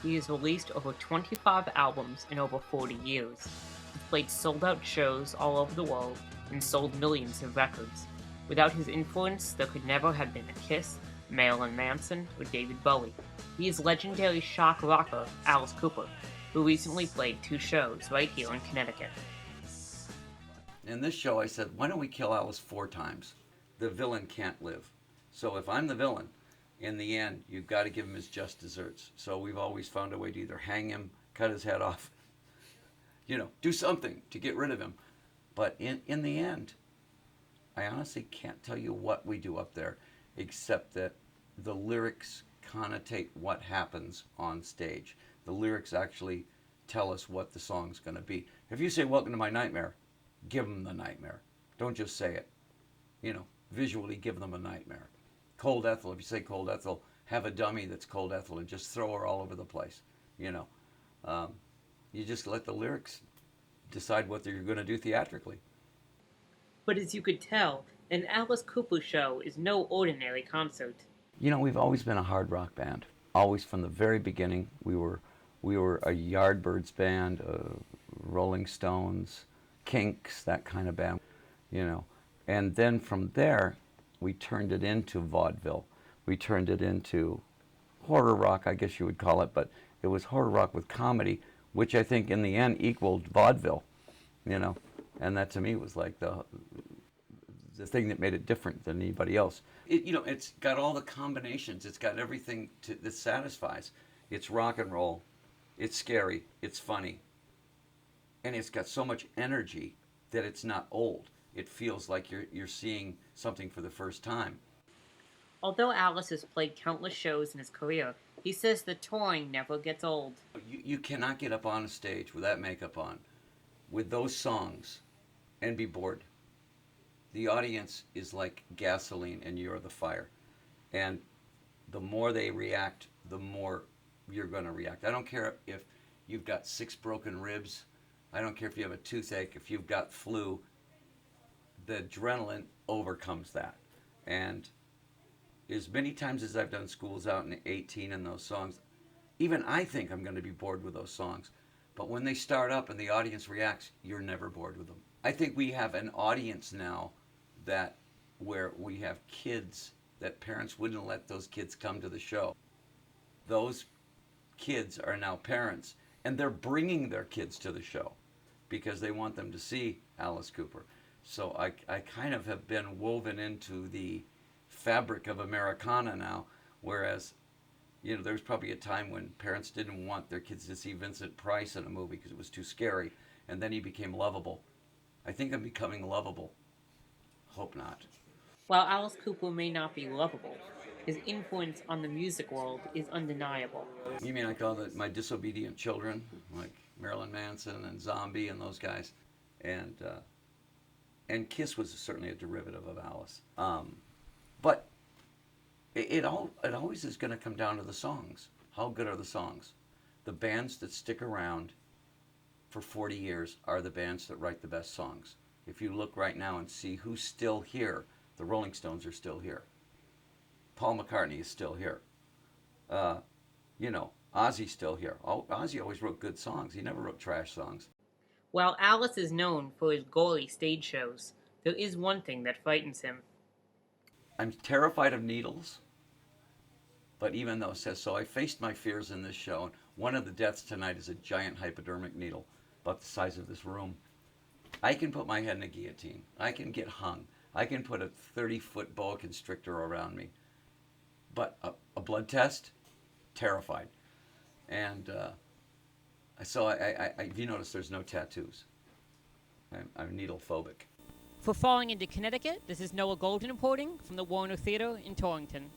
He has released over 25 albums in over 40 years. He's played sold-out shows all over the world and sold millions of records. Without his influence, there could never have been a Kiss, Marilyn Manson, or David Bowie. He is legendary shock rocker Alice Cooper, who recently played 2 shows right here in Connecticut. In this show, I said, why don't we kill Alice 4 times? The villain can't live. So if I'm the villain, in the end, you've got to give him his just desserts. So we've always found a way to either hang him, cut his head off, do something to get rid of him. But in the end, I honestly can't tell you what we do up there, except that the lyrics connotate what happens on stage. The lyrics actually tell us what the song's going to be. If you say, welcome to my nightmare, give them the nightmare. Don't just say it. Visually give them a nightmare. Cold Ethel, if you say Cold Ethel, have a dummy that's Cold Ethel and just throw her all over the place. You just let the lyrics decide what you're going to do theatrically. But as you could tell, an Alice Cooper show is no ordinary concert. We've always been a hard rock band. Always from the very beginning. We were a Yardbirds band, Rolling Stones, Kinks, that kind of band, And then from there, we turned it into vaudeville. We turned it into horror rock, I guess you would call it, but it was horror rock with comedy, which I think in the end equaled vaudeville, And that to me was like the thing that made it different than anybody else. It's got all the combinations. It's got everything that satisfies. It's rock and roll. It's scary. It's funny. And it's got so much energy that it's not old. It feels like you're seeing something for the first time. Although Alice has played countless shows in his career, he says the touring never gets old. You cannot get up on a stage with that makeup on, with those songs, and be bored. The audience is like gasoline and you're the fire. And the more they react, the more you're going to react. I don't care if you've got 6 broken ribs. I don't care if you have a toothache, if you've got flu. The adrenaline overcomes that. And as many times as I've done Schools Out in 18 and those songs, even I think I'm going to be bored with those songs. But when they start up and the audience reacts, you're never bored with them. I think we have an audience now where we have kids that parents wouldn't let those kids come to the show. Those kids are now parents, and they're bringing their kids to the show because they want them to see Alice Cooper. So I kind of have been woven into the fabric of Americana now, whereas, there was probably a time when parents didn't want their kids to see Vincent Price in a movie because it was too scary, and then he became lovable. I think I'm becoming lovable. Hope not. While Alice Cooper may not be lovable, his influence on the music world is undeniable. You mean like my disobedient children, like Marilyn Manson and Zombie and those guys? And Kiss was certainly a derivative of Alice. But it always is going to come down to the songs. How good are the songs? The bands that stick around for 40 years are the bands that write the best songs. If you look right now and see who's still here, the Rolling Stones are still here. Paul McCartney is still here. Ozzy's still here. Ozzy always wrote good songs. He never wrote trash songs. While Alice is known for his gory stage shows, there is one thing that frightens him. I'm terrified of needles, but even though it says so, I faced my fears in this show, and one of the deaths tonight is a giant hypodermic needle, about the size of this room. I can put my head in a guillotine. I can get hung. I can put a 30-foot boa constrictor around me. But a blood test? Terrified. And so if you notice, there's no tattoos. I'm needle phobic. For Falling into Connecticut, this is Noah Golden reporting from the Warner Theater in Torrington.